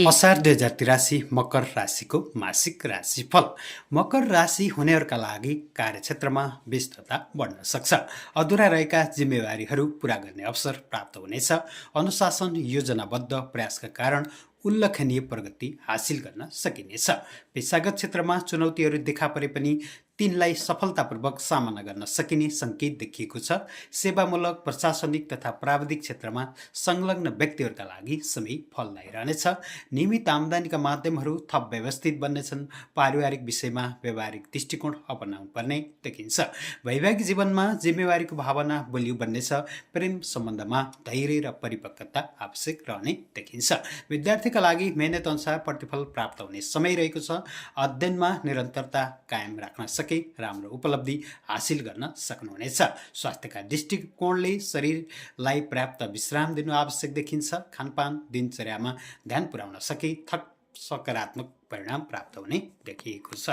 असार 2083 मकर राशिको मासिक राशिफल। मकर राशि हुनेहरूका लागि कार्यक्षेत्रमा व्यस्तता बढ्न सक्छ। अधुरा रहेका जिम्मेवारीहरू पूरा गर्ने अवसर प्राप्त हुनेछ। अनुशासन योजनाबद्ध प्रयासका कारण उल्लेखनीय प्रगति हासिल गर्न सकिनेछ। पेशागत क्षेत्रमा चुनौतीहरू देखा परे पनि तिनलाई सफलतापूर्वक सामना गर्न सकिने सङ्केत देखिएको छ। सेवामूलक, प्रशासनिक तथा प्राविधिक क्षेत्रमा संलग्न व्यक्तिहरूका लागि समय फलदायी रहनेछ। नियमित आम्दानीका माध्यमहरू थप व्यवस्थित बन्नेछन्। पारिवारिक विषयमा व्यावहारिक दृष्टिकोण अपनाउनु पर्ने देखिन्छ। वैवाहिक जीवनमा जिम्मेवारीको भावना बलियो बन्नेछ। प्रेम सम्बन्धमा धैर्य र परिपक्वता आवश्यक रहने देखिन्छ। विद्यार्थीका लागि मेहनत अनुसार प्रतिफल प्राप्त हुने समय रहेको छ। अध्ययनमा निरन्तरता कायम राख्न सके राम्रो उपलब्धि हासिल गर्न सक्नुहुनेछ। स्वास्थ्यका दृष्टिकोणले शरीरलाई पर्याप्त विश्राम दिनु आवश्यक देखिन्छ। खानपान दिनचर्यामा ध्यान पुर्याउन सके थप सकारात्मक परिणाम प्राप्त हुने देखिएको छ।